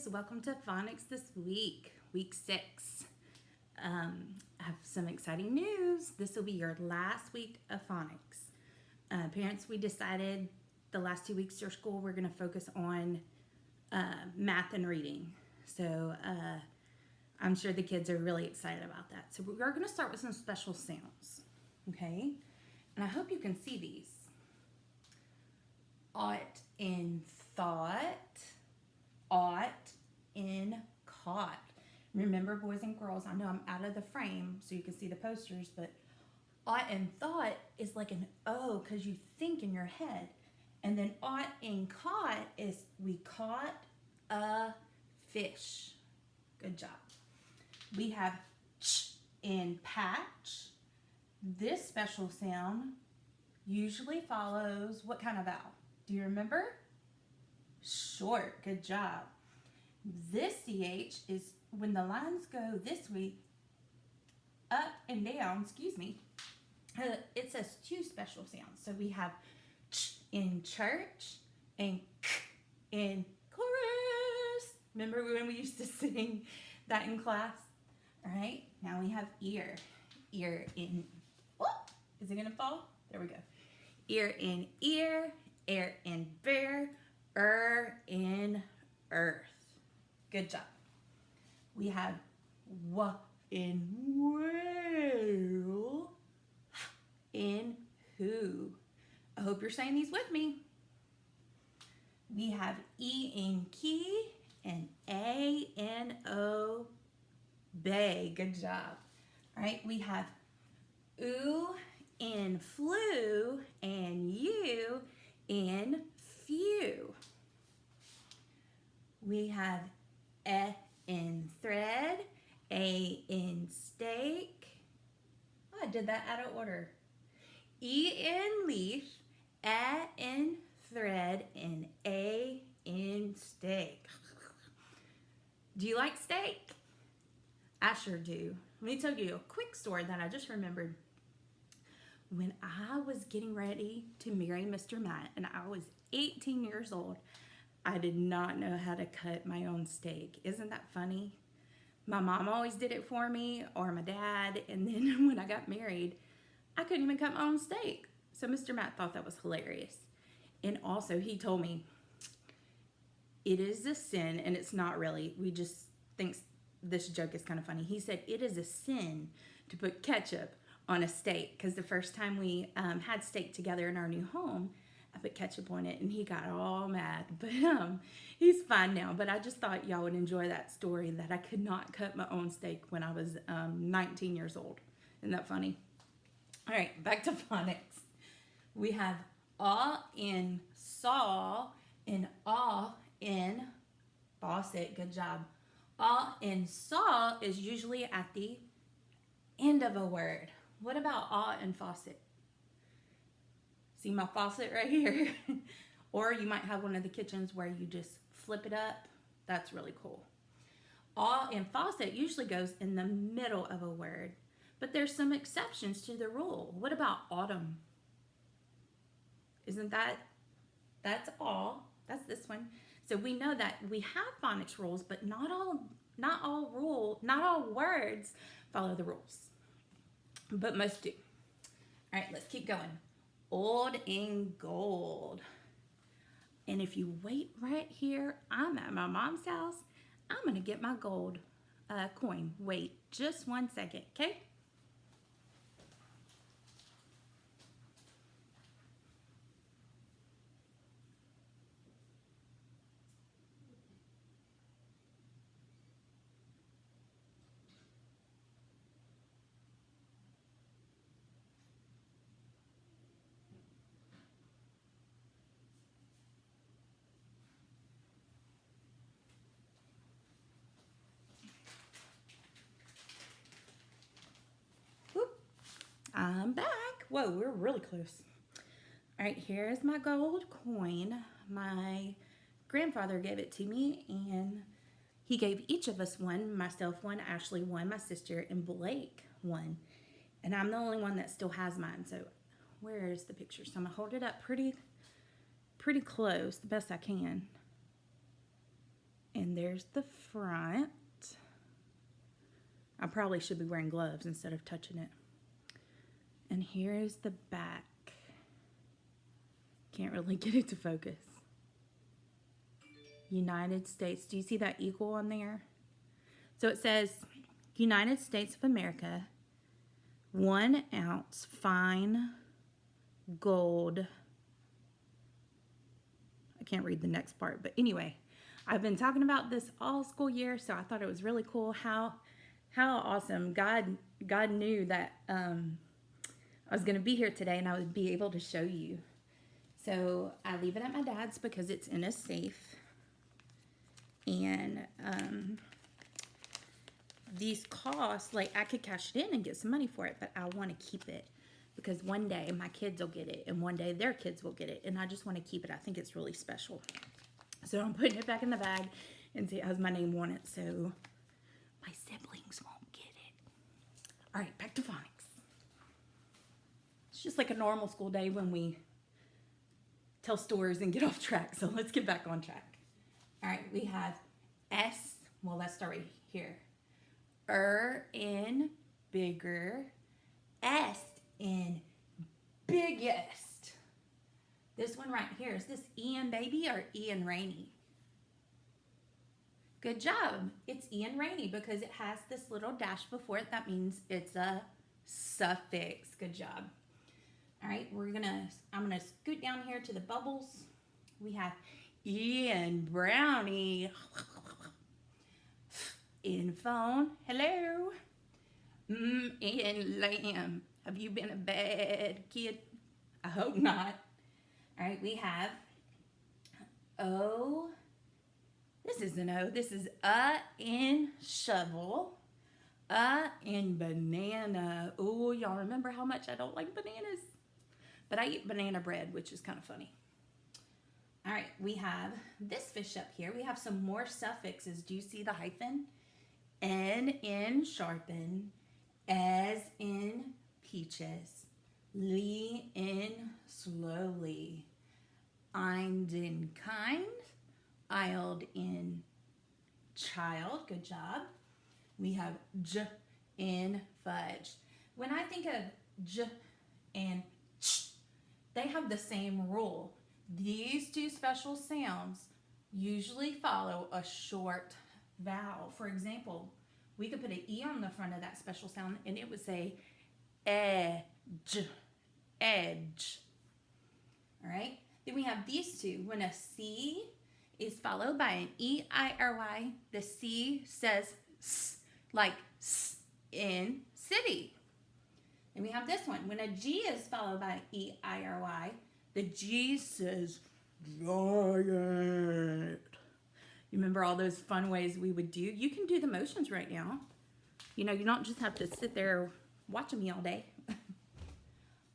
guys, welcome to Phonics this week, week 6. I have some exciting news. This will be your last week of Phonics. Parents, we decided the last 2 weeks of school we're going to focus on math and reading. So I'm sure the kids are really excited about that. So we're going to start with some special sounds, okay? And I hope you can see these. Ought in thought, ought in caught. Remember, boys and girls, I know I'm out of the frame so you can see the posters, but ought in thought is like an O because you think in your head. And then ought in caught is we caught a fish. Good job. We have ch in patch. This special sound usually follows what kind of vowel? Do you remember? Short. Good job. This CH is when the lines go this way, up and down, it says 2 special sounds. So we have ch in church and k in chorus. Remember when we used to sing that in class? All right, now we have ear. Ear in, whoop, is it gonna fall? There we go. Ear in ear, air in bear, in earth. Good job. We have w in whale, in who. I hope you're saying these with me. We have E in key and A in obey. Good job. All right, we have oo in flew and you in few. We have E in thread, A in steak. Oh, I did that out of order. E in leaf, A in thread, and A in steak. Do you like steak? I sure do. Let me tell you a quick story that I just remembered. When I was getting ready to marry Mr. Matt and I was 18 years old, I did not know how to cut my own steak. Isn't that funny? My mom always did it for me, or my dad, and then when I got married, I couldn't even cut my own steak. So Mr. Matt thought that was hilarious. And also he told me, it is a sin, and it's not really, we just think this joke is kind of funny. He said, it is a sin to put ketchup on a steak, because the first time we had steak together in our new home, I put ketchup on it and he got all mad, but he's fine now. But I just thought y'all would enjoy that story, that I could not cut my own steak when I was 19 years old. Isn't that funny? All right, back to phonics. We have aw in saw and aw in faucet. Good job. Aw in saw is usually at the end of a word. What about aw in faucet? See my faucet right here? Or you might have one of the kitchens where you just flip it up. That's really cool. Aw in faucet usually goes in the middle of a word, but there's some exceptions to the rule. What about autumn? Isn't that's that's this one. So we know that we have phonics rules, but not all words follow the rules, but most do. All right, let's keep going. Old in gold. And if you wait right here, I'm at my mom's house. I'm gonna get my gold coin. Wait just 1 second, okay? I'm back. Whoa, we're really close. All right, here's my gold coin. My grandfather gave it to me, and he gave each of us one, myself one, Ashley one, my sister, and Blake one. And I'm the only one that still has mine, so where is the picture? So I'm gonna hold it up pretty close, the best I can. And there's the front. I probably should be wearing gloves instead of touching it. And here is the back. Can't really get it to focus. United States. Do you see that equal on there? So it says United States of America, 1 ounce fine gold. I can't read the next part, but anyway, I've been talking about this all school year, so I thought it was really cool how awesome God knew that I was going to be here today and I would be able to show you. So I leave it at my dad's because it's in a safe. And these cost, like I could cash it in and get some money for it, but I want to keep it because one day my kids will get it and one day their kids will get it. And I just want to keep it. I think it's really special. So I'm putting it back in the bag and see it has my name on it so my siblings won't get it. All right, back to phonics. It's just like a normal school day when we tell stories and get off track. So let's get back on track. All right, we have S. Well, let's start right here. In bigger. S in biggest. This one right here, is this Ian baby or Ian Rainy? Good job. It's Ian Rainy because it has this little dash before it. That means it's a suffix. Good job. All right, I'm gonna scoot down here to the bubbles. We have Ian Brownie. In phone. Hello. Ian Lamb. Have you been a bad kid? I hope not. All right, we have O. This is an O. This is in shovel. In banana. Oh, y'all remember how much I don't like bananas? But I eat banana bread, which is kind of funny. All right, we have this fish up here. We have some more suffixes. Do you see the hyphen? N in sharpen. As in peaches. Lee in slowly. Eind in kind. Isled in child. Good job. We have J in fudge. When I think of J and Ch, they have the same rule. These two special sounds usually follow a short vowel. For example, we could put an E on the front of that special sound and it would say edge, edge. All right. Then we have these two. When a C is followed by an E-I-R-Y, the C says S, like S in city. Then we have this one. When a G is followed by E-I-R-Y, the G says giant. You remember all those fun ways we would do? You can do the motions right now. You know, you don't just have to sit there watching me all day.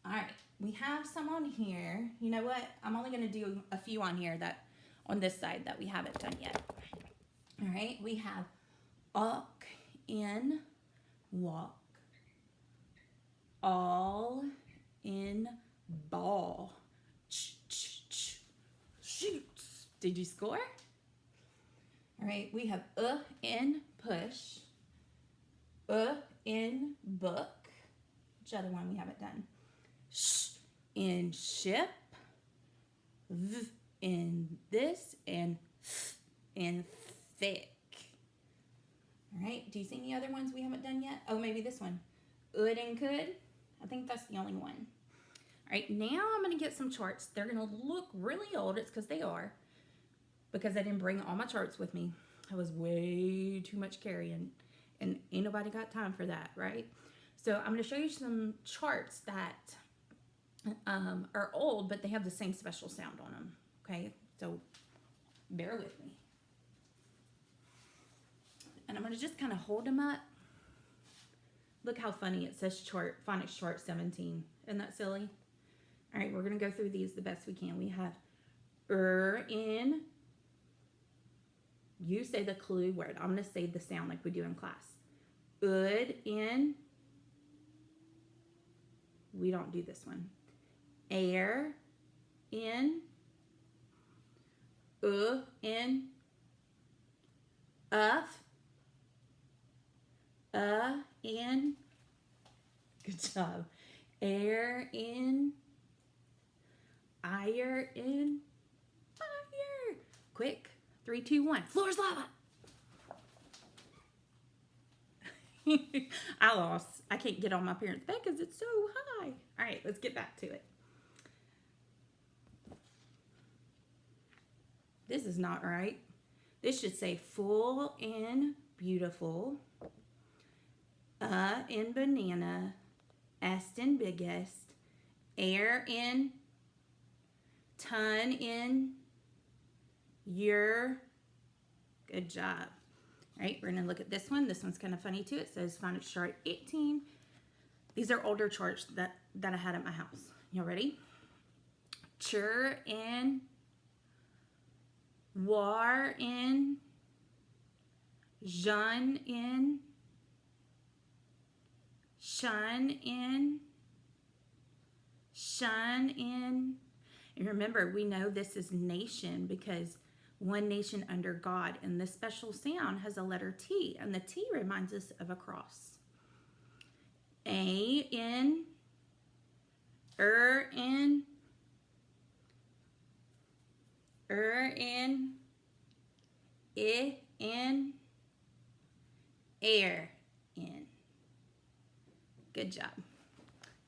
All right, we have some on here. You know what? I'm only going to do a few on here that on this side that we haven't done yet. All right, we have walk in walk. All in ball. Shoots. Did you score? All right, we have in push. In book. Which other one we haven't done? Sh in ship. V in this. And th in thick. All right, do you see any other ones we haven't done yet? Oh, maybe this one. Ud and could. I think that's the only one. All right, now I'm going to get some charts. They're going to look really old. It's because they are. Because I didn't bring all my charts with me. I was way too much carrying. And ain't nobody got time for that, right? So I'm going to show you some charts that are old, but they have the same special sound on them. Okay, so bear with me. And I'm going to just kind of hold them up. Look how funny it says chart, phonics chart 17. Isn't that silly? All right, we're going to go through these the best we can. We have in. You say the clue word. I'm going to say the sound like we do in class. Ud in. We don't do this one. Air in. In. Of, in, good job. Air in, ire in, fire. Quick, 3, 2, 1. Floor's lava. I lost. I can't get on my parents' bed because it's so high. All right, let's get back to it. This is not right. This should say full and beautiful. In banana. Est in biggest. Air in. Ton in. Your. Good job. All right, we're going to look at this one. This one's kind of funny too. It says Phonics chart 18. These are older charts that I had at my house. You ready? Chur in. War in. Jean in. Shun in. Shun in. And remember, we know this is nation because one nation under God, and this special sound has a letter T, and the T reminds us of a cross. A in, in, in, I in, air in. Good job.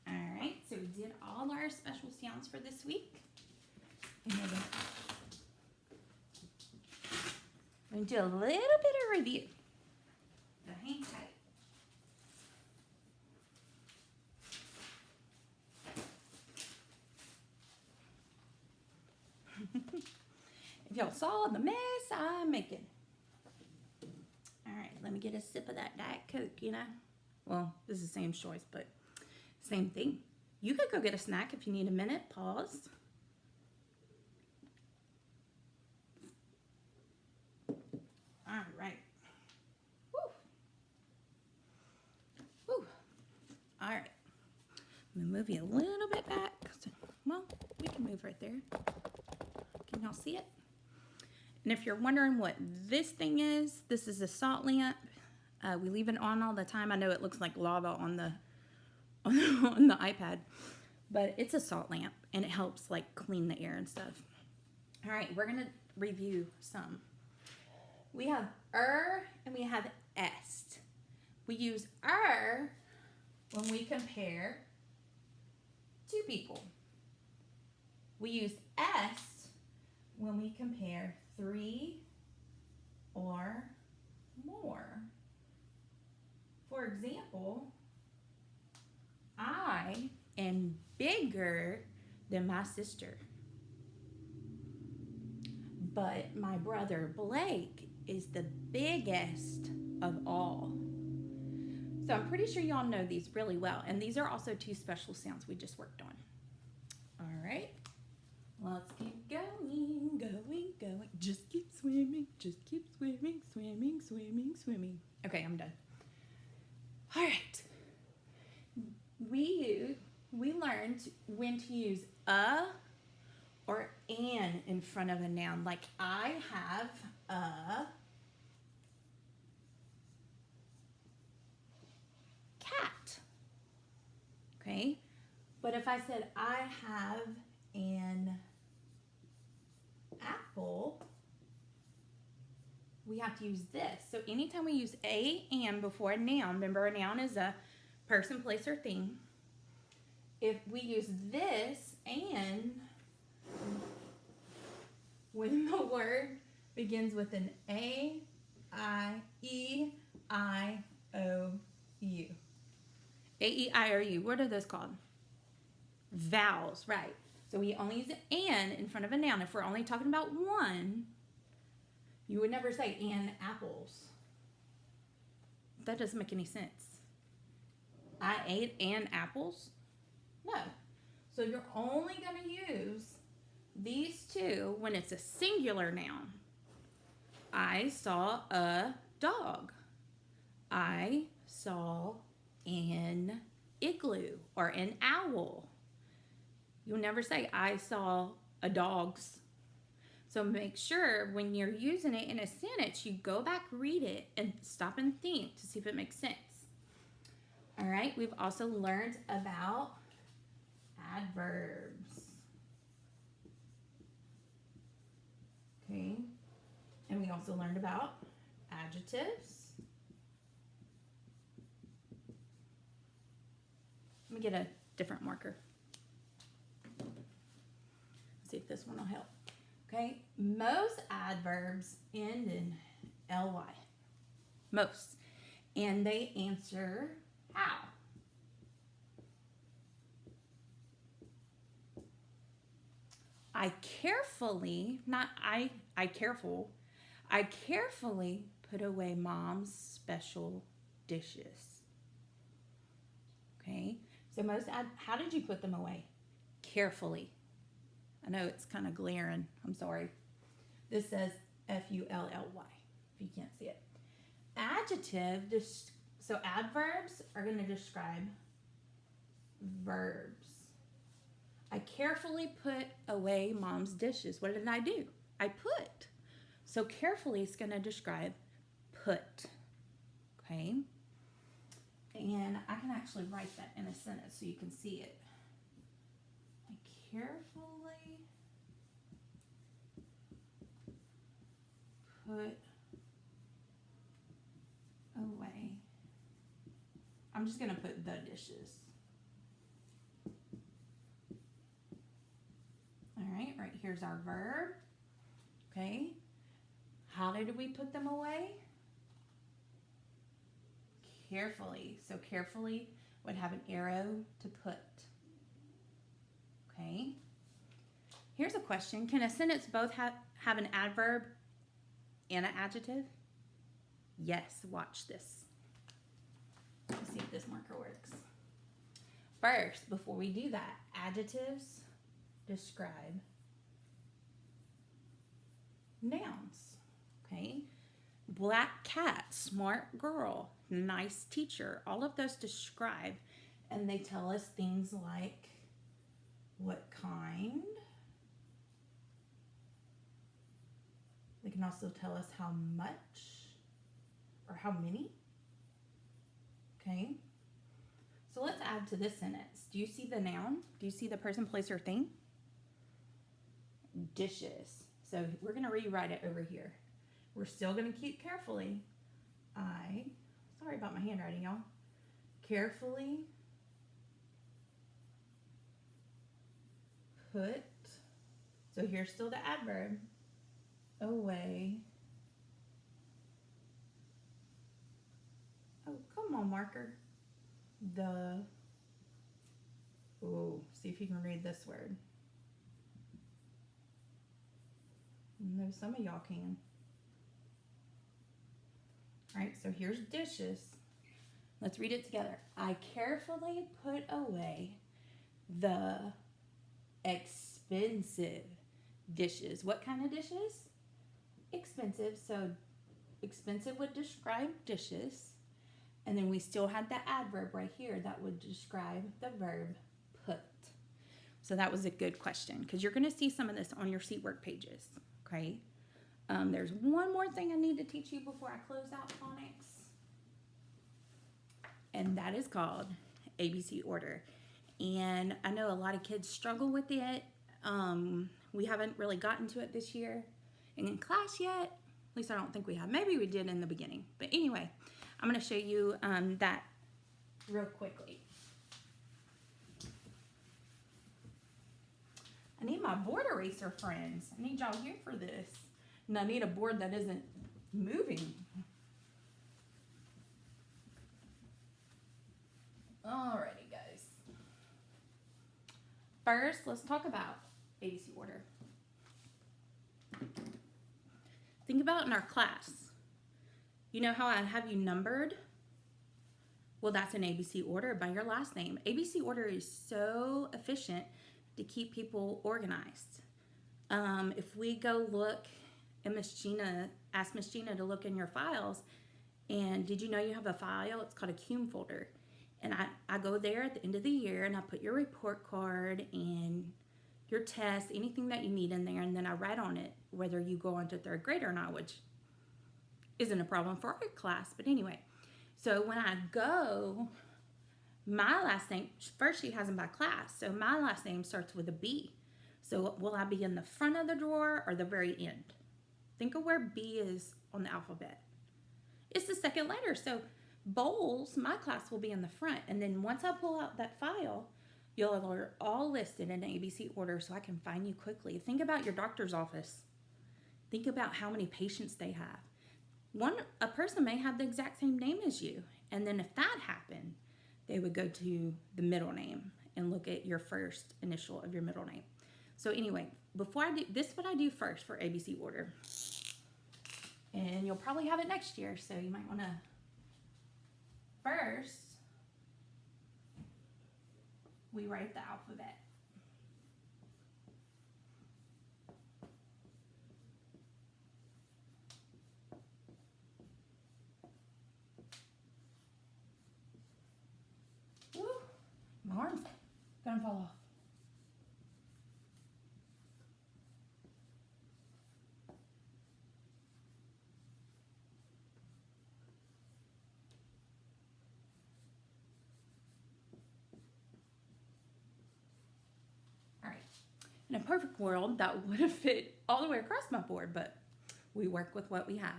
All right, so we did all our special sounds for this week. And we're going to do a little bit of review. So hang tight. If y'all saw the mess I'm making. All right, let me get a sip of that Diet Coke, you know. Well, this is the same choice, but same thing. You could go get a snack if you need a minute. Pause. All right. Woo. Woo. All right. I'm going to move you a little bit back. Well, we can move right there. Can y'all see it? And if you're wondering what this thing is, this is a salt lamp. We leave it on all the time. I know it looks like lava on the on the iPad, but it's a salt lamp and it helps like clean the air and stuff. All right, we're gonna review some. We have and we have est. We use when we compare two people. We use est when we compare 3 or more. For example, I am bigger than my sister, but my brother Blake is the biggest of all. So I'm pretty sure y'all know these really well, and these are also 2 special sounds we just worked on. All right, let's keep going, going. Just keep swimming, swimming. Okay, I'm done. All right. We learned when to use a or an in front of a noun. Like I have a cat. Okay? But if I said I have an apple, we have to use this. So anytime we use and before a noun, remember a noun is a person, place, or thing. If we use this and when the word begins with an A, I, E, I, O, U. A, E, I, O, U. What are those called? Vowels, right. So we only use an in front of a noun. If we're only talking about one, you would never say an apples. That doesn't make any sense. I ate an apples? No. So you're only going to use these 2 when it's a singular noun. I saw a dog. I saw an igloo or an owl. You'll never say I saw a dog's. So make sure when you're using it in a sentence, you go back, read it, and stop and think to see if it makes sense. All right, we've also learned about adverbs. Okay, and we also learned about adjectives. Let me get a different marker. Let's see if this one will help. Okay, most adverbs end in ly. Most. And they answer how. I carefully put away mom's special dishes. Okay, so how did you put them away? Carefully. I know it's kind of glaring. I'm sorry. This says F-U-L-L-Y, if you can't see it. Adjective, so adverbs are going to describe verbs. I carefully put away mom's dishes. What did I do? I put. So carefully is going to describe put. Okay? And I can actually write that in a sentence so you can see it. I carefully put away. I'm just going to put the dishes. All right, here's our verb. Okay. How did we put them away? Carefully. So carefully would have an arrow to put. Okay. Here's a question. Can a sentence both have an adverb and an adjective? Yes, watch this. Let's see if this marker works. First, before we do that, adjectives describe nouns. Okay? Black cat, smart girl, nice teacher. All of those describe, and they tell us things like what kind. They can also tell us how much or how many. Okay? So let's add to this sentence. Do you see the noun? Do you see the person, place, or thing? Dishes. So we're going to rewrite it over here. We're still going to keep carefully. Sorry about my handwriting, y'all. Carefully put, so here's still the adverb, away. Oh, come on, marker. See if you can read this word. No, some of y'all can. All right, so here's dishes. Let's read it together. I carefully put away the expensive dishes. What kind of dishes? Expensive. So expensive would describe dishes. And then we still had the adverb right here that would describe the verb put. So that was a good question because you're going to see some of this on your seat work pages. Okay. There's one more thing I need to teach you before I close out phonics. And that is called ABC order. And I know a lot of kids struggle with it. We haven't really gotten to it this year in class yet. At least I don't think we have. Maybe we did in the beginning. But anyway, I'm going to show you that real quickly. I need my board eraser friends. I need y'all here for this. And I need a board that isn't moving. Alrighty, guys. First, let's talk about ABC order. Think about in our class. You know how I have you numbered? Well, that's in ABC order by your last name. ABC order is so efficient to keep people organized. If we go look, and ask Miss Gina to look in your files, and did you know you have a file? It's called a CUME folder. And I go there at the end of the year and I put your report card and your test, anything that you need in there, and then I write on it whether you go on to third grade or not, which isn't a problem for our class. But anyway, so when I go, my last name, first she has them by class. So my last name starts with a B. So will I be in the front of the drawer or the very end? Think of where B is on the alphabet. It's the second letter. So Bowles, my class will be in the front. And then once I pull out that file, you'll are all listed in ABC order so I can find you quickly. Think about your doctor's office. Think about how many patients they have. A person may have the exact same name as you. And then if that happened, they would go to the middle name and look at your first initial of your middle name. So anyway, before I do, this is what I do first for ABC order. And you'll probably have it next year, so you might want to first, we write the alphabet. Woo, my arm's gonna fall off. In a perfect world, that would have fit all the way across my board, but we work with what we have.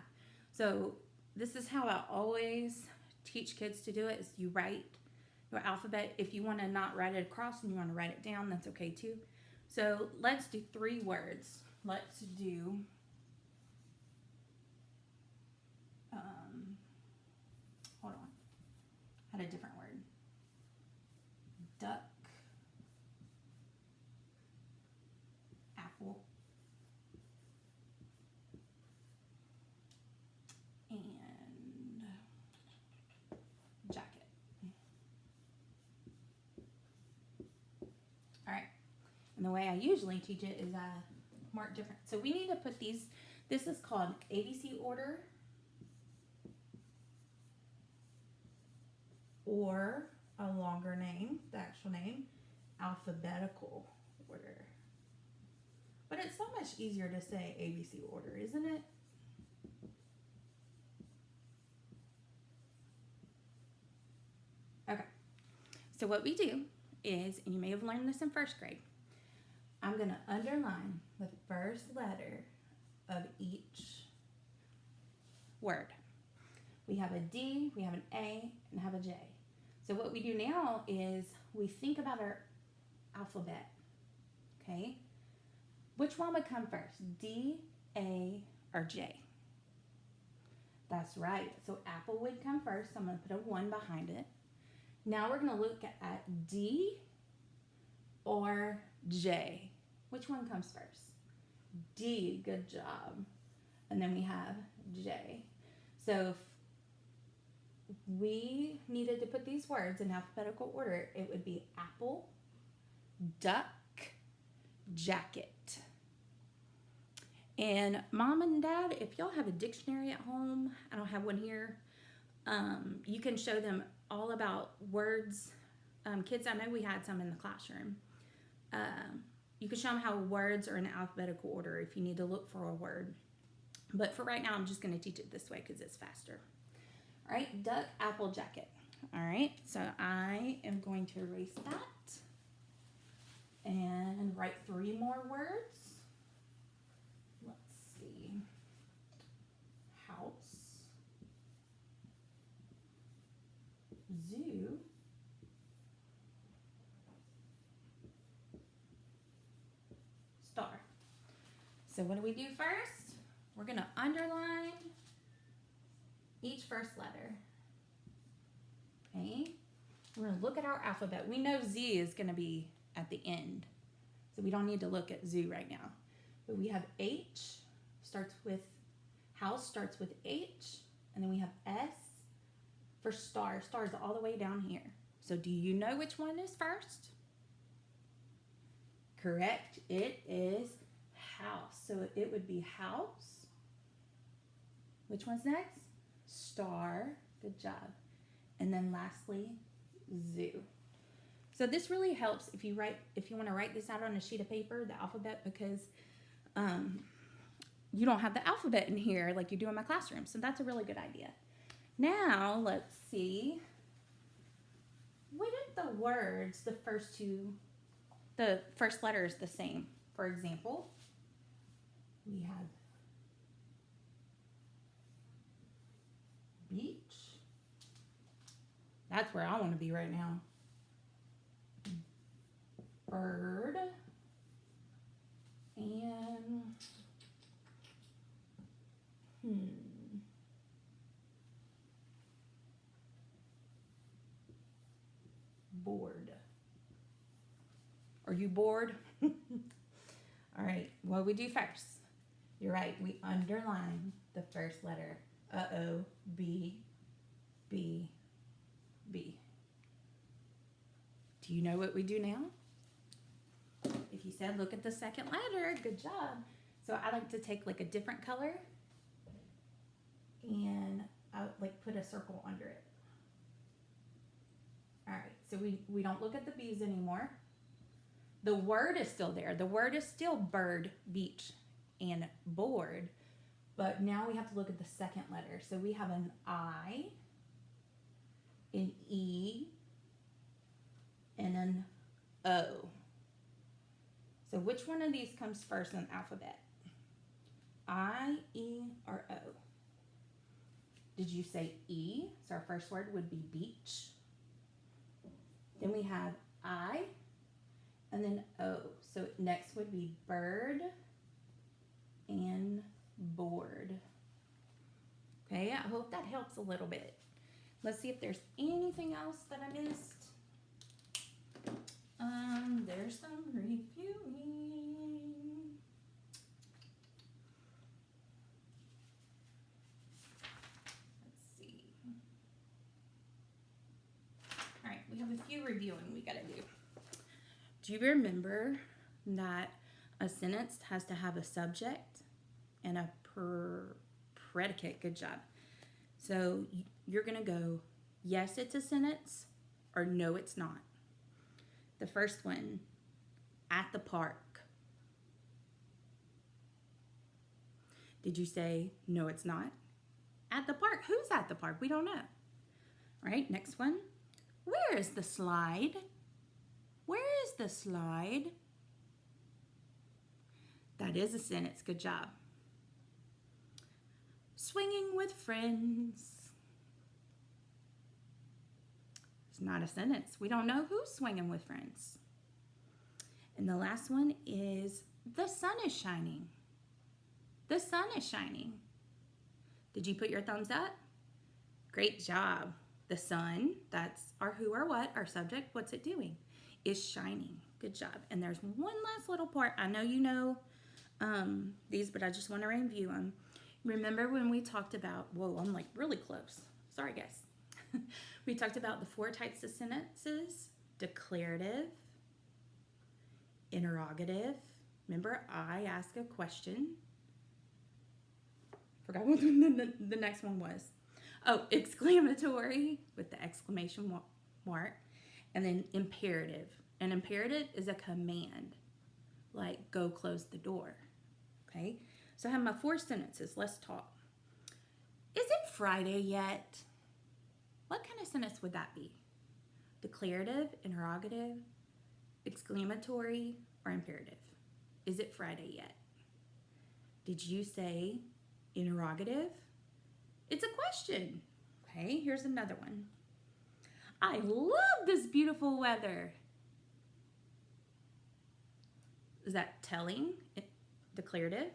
So this is how I always teach kids to do it, is you write your alphabet. If you want to not write it across and you want to write it down, that's okay too. So let's do 3 words. Let's do hold on. I had a different word. Duck. Apple. And jacket. All right. And the way I usually teach it is I mark different. So we need to put these, this is called ABC order, or a longer name, the actual name, alphabetical order. But it's so much easier to say ABC order, isn't it? Okay. So what we do is, and you may have learned this in first grade, I'm going to underline the first letter of each word. We have a D, we have an A, and have a J. So what we do now is we think about our alphabet, okay? Which one would come first, D, A, or J? That's right. So apple would come first. So I'm going to put a 1 behind it. Now we're going to look at D or J. Which one comes first? D, good job. And then we have J. So if we needed to put these words in alphabetical order, it would be apple, duck, jacket. And mom and dad, if y'all have a dictionary at home, I don't have one here, you can show them all about words. Kids, I know we had some in the classroom. You can show them how words are in alphabetical order if you need to look for a word. But for right now, I'm just going to teach it this way because it's faster. All right, duck, apple, jacket. All right, so I am going to erase that and write 3 more words. Let's see. House, zoo, star. So what do we do first? We're going to underline each first letter. Okay. We're going to look at our alphabet. We know Z is going to be at the end, so we don't need to look at zoo right now. But we have H, starts with, house starts with H, and then we have S for star. Star is all the way down here. So do you know which one is first? Correct. It is house. So it would be house. Which one's next? Star. Good job. And then lastly, zoo. So this really helps if you want to write this out on a sheet of paper, the alphabet, because you don't have the alphabet in here like you do in my classroom. So that's a really good idea. Now, let's see. What if the words, the first letter is the same? For example, we have beach. That's where I want to be right now. Bird. And bored. Are you bored? All right, what do we do first? You're right, we underline the first letter. Uh-oh, B, B, B. Do you know what we do now? If you said look at the second letter, good job. So I like to take like a different color and I would like put a circle under it. All right, so we don't look at the B's anymore. The word is still there. The word is still bird, beach, and board. But now we have to look at the second letter. So we have an I, an E, and an O. So which one of these comes first in the alphabet? I, E, or O? Did you say E? So our first word would be beach. Then we have I, and then O. So next would be bird and board. Okay, I hope that helps a little bit. Let's see if there's anything else that I missed. There's some reviewing. Let's see. All right, we have a few reviewing we gotta do. Do you remember that a sentence has to have a subject and a predicate? Good job. So you're gonna go, yes, it's a sentence, or no, it's not. The first one, at the park. Did you say, no, it's not? At the park. Who's at the park? We don't know. All right, next one. Where is the slide? Where is the slide? That is a sentence. Good job. Swinging with friends. It's not a sentence. We don't know who's swinging with friends. And the last one is the sun is shining. The sun is shining. Did you put your thumbs up? Great job. The sun, that's our who or what, our subject, what's it doing? Is shining. Good job. And there's one last little part. I know you know these, but I just want to review them. Remember when we talked about, whoa, I'm like really close. Sorry, guys. We talked about the 4 types of sentences: declarative, interrogative. Remember, I ask a question. Forgot what the next one was. Oh, exclamatory with the exclamation mark. And then imperative. An imperative is a command, like go close the door. Okay, so I have my 4 sentences. Let's talk. Is it Friday yet? What kind of sentence would that be? Declarative, interrogative, exclamatory, or imperative? Is it Friday yet? Did you say interrogative? It's a question. Okay, here's another one. I love this beautiful weather. Is that telling? Declarative?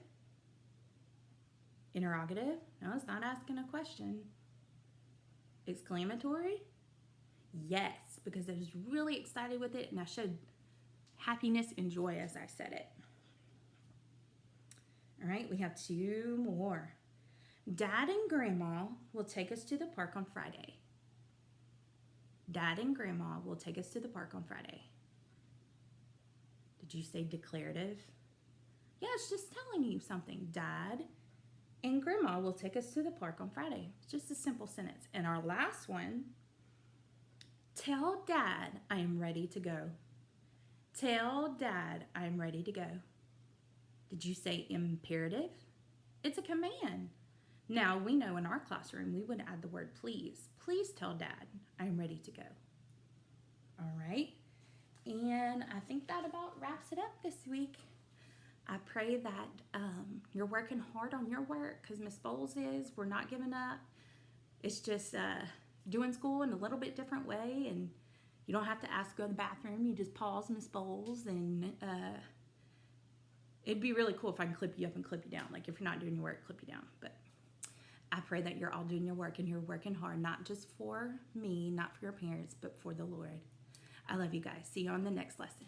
Interrogative? No, it's not asking a question. Exclamatory? Yes, because I was really excited with it and I showed happiness and joy as I said it. All right, we have 2 more. Dad and Grandma will take us to the park on Friday. Dad and Grandma will take us to the park on Friday. Did you say declarative? Yeah, it's just telling you something. Dad and Grandma will take us to the park on Friday. It's just a simple sentence. And our last one, tell Dad I am ready to go. Tell Dad I am ready to go. Did you say imperative? It's a command. Now, we know in our classroom we would add the word please. Please tell Dad I'm ready to go. All right. And I think that about wraps it up this week. I pray that you're working hard on your work because Miss Bowles is. We're not giving up. It's just doing school in a little bit different way, and you don't have to ask to go to the bathroom. You just pause Miss Bowles, and it'd be really cool if I can clip you up and clip you down. Like if you're not doing your work, clip you down. But I pray that you're all doing your work and you're working hard, not just for me, not for your parents, but for the Lord. I love you guys. See you on the next lesson.